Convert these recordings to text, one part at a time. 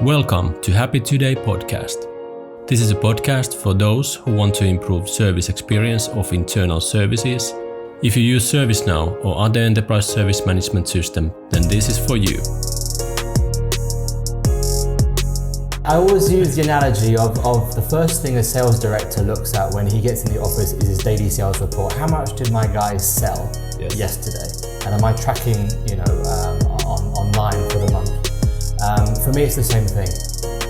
Welcome to Happy Today podcast. This is a podcast for those who want to improve service experience of internal services. If you use ServiceNow or other enterprise service management system, then this is for you. I always use the analogy of the first thing a sales director looks at when he gets in the office is his daily sales report. How much did my guys sell yesterday? And am I tracking, online for the month? For me, it's the same thing.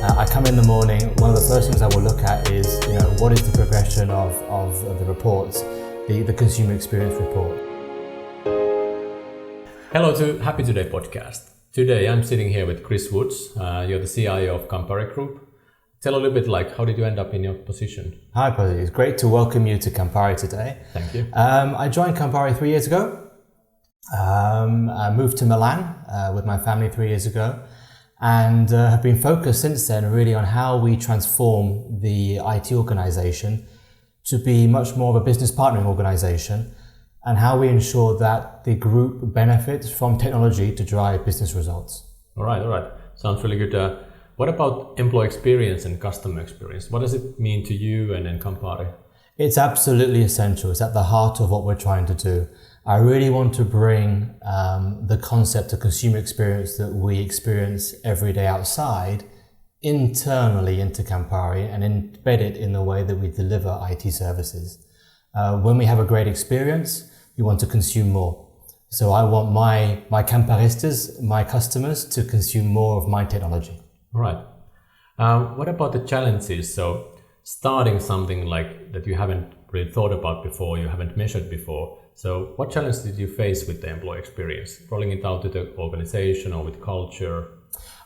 I come in the morning, one of the first things I will look at is, what is the progression of the reports, the consumer experience report. Hello to Happy Today podcast. Today I'm sitting here with Chris Woods. You're the CIO of Campari Group. Tell a little bit how did you end up in your position? Hi, Pasi. It's great to welcome you to Campari today. Thank you. I joined Campari 3 years ago. I moved to Milan with my family 3 years ago. And have been focused since then really on how we transform the IT organization to be much more of a business partnering organization and how we ensure that the group benefits from technology to drive business results. All right. Sounds really good. What about employee experience and customer experience? What does it mean to you and Campari? It's absolutely essential. It's at the heart of what we're trying to do. I really want to bring the concept of consumer experience that we experience every day outside internally into Campari and embed it in the way that we deliver IT services. When we have a great experience, we want to consume more. So I want my Camparistas, my customers, to consume more of my technology. All right. What about the challenges? So starting something like that you haven't really thought about before, you haven't measured before. So what challenges did you face with the employee experience, rolling it out to the organization or with culture?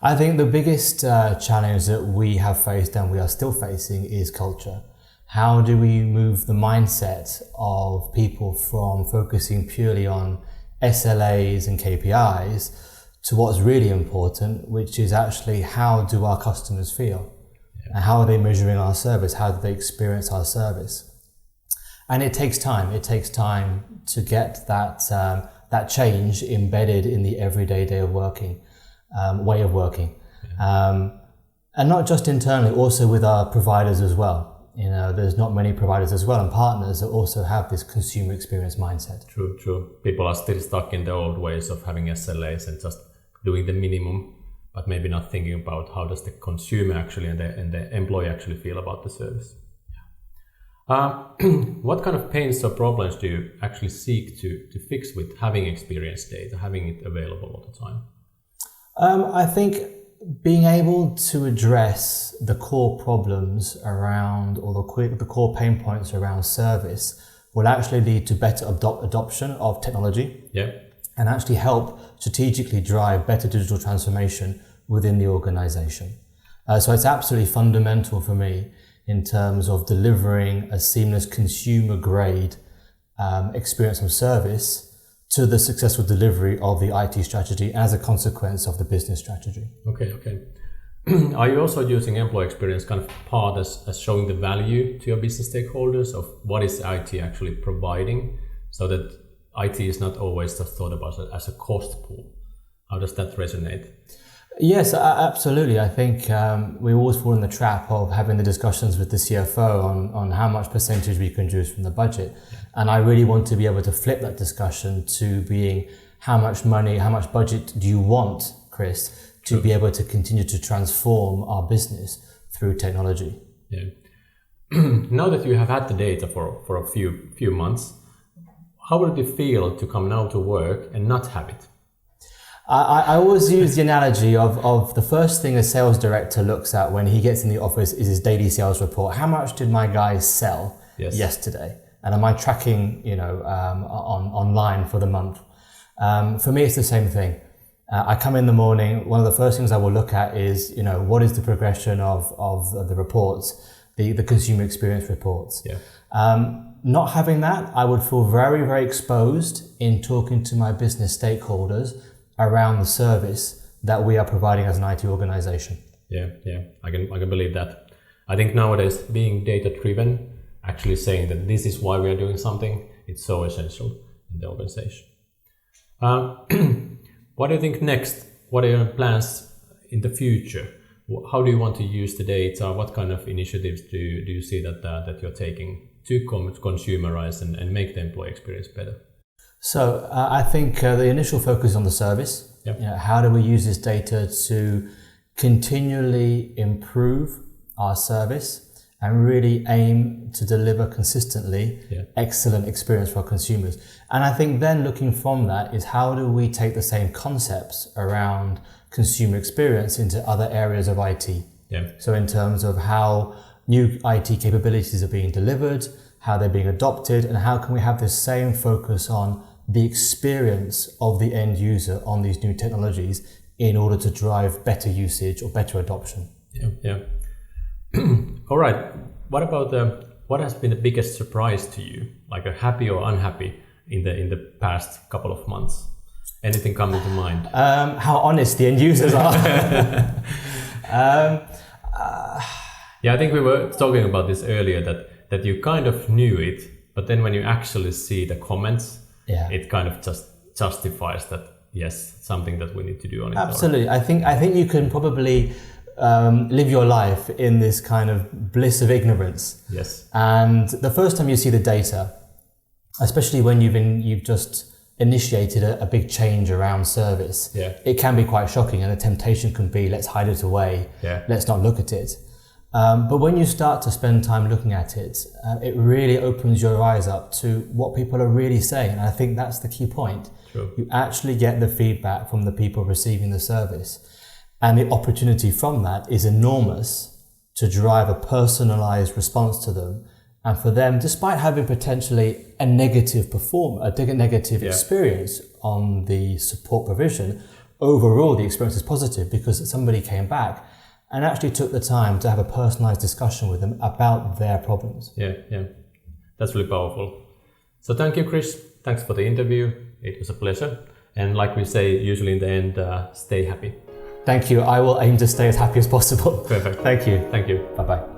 I think the biggest challenge that we have faced and we are still facing is culture. How do we move the mindset of people from focusing purely on SLAs and KPIs to what's really important, which is actually how do our customers feel? And how are they measuring our service? How do they experience our service? And it takes time. It takes time to get that change embedded in the everyday way of working. And not just internally, also with our providers as well. There's not many providers as well and partners that also have this consumer experience mindset. True. People are still stuck in the old ways of having SLAs and just doing the minimum, but maybe not thinking about how does the consumer actually and the employee actually feel about the service. What kind of pains or problems do you actually seek to fix with having experience data, having it available all the time? I think being able to address the core problems around or the core pain points around service will actually lead to better adoption of technology and actually help strategically drive better digital transformation within the organization. So it's absolutely fundamental for me in terms of delivering a seamless consumer-grade experience of service to the successful delivery of the IT strategy as a consequence of the business strategy. Okay. Are you also using employee experience kind of part as showing the value to your business stakeholders of what is IT actually providing so that IT is not always just thought about as a cost pool? How does that resonate? Yes, absolutely. I think we always fall in the trap of having the discussions with the CFO on how much percentage we can reduce from the budget. And I really want to be able to flip that discussion to being how much money, how much budget do you want, Chris, to be able to continue to transform our business through technology. Yeah. Now that you have had the data for a few months, how would it feel to come now to work and not have it? I always use the analogy of the first thing a sales director looks at when he gets in the office is his daily sales report. How much did my guys sell yesterday? And am I tracking, online for the month? For me, it's the same thing. I come in the morning, one of the first things I will look at is, what is the progression of the reports, the consumer experience reports. Not having that, I would feel very, very exposed in talking to my business stakeholders around the service that we are providing as an IT organization. Yeah, I can believe that. I think nowadays being data driven, actually saying that this is why we are doing something, it's so essential in the organization. What do you think next? What are your plans in the future? how do you want to use the data? What kind of initiatives do you see that you're taking to consumerize and make the employee experience better? So I think the initial focus is on the service. Yep. You know, how do we use this data to continually improve our service and really aim to deliver consistently excellent experience for our consumers? And I think then looking from that is how do we take the same concepts around consumer experience into other areas of IT? Yeah. So in terms of how new IT capabilities are being delivered, how they're being adopted, and how can we have the same focus on the experience of the end user on these new technologies in order to drive better usage or better adoption. Yeah. All right. What about what has been the biggest surprise to you, like a happy or unhappy in the past couple of months? Anything coming to mind? How honest the end users are. Yeah, I think we were talking about this earlier, that you kind of knew it, but then when you actually see the comments, it kind of just justifies that, yes, something that we need to do on it. Absolutely. I think you can probably live your life in this kind of bliss of ignorance. Yes. And the first time you see the data, especially when you've just initiated a big change around service, it can be quite shocking, and the temptation can be, let's hide it away, let's not look at it. But when you start to spend time looking at it, it really opens your eyes up to what people are really saying. And I think that's the key point. True. You actually get the feedback from the people receiving the service. And the opportunity from that is enormous to drive a personalized response to them. And for them, despite having potentially a negative experience on the support provision, overall the experience is positive because somebody came back and actually took the time to have a personalized discussion with them about their problems. Yeah. That's really powerful. So thank you, Chris. Thanks for the interview. It was a pleasure. And like we say, usually in the end, stay happy. Thank you. I will aim to stay as happy as possible. Perfect. Thank you. Thank you. Bye-bye.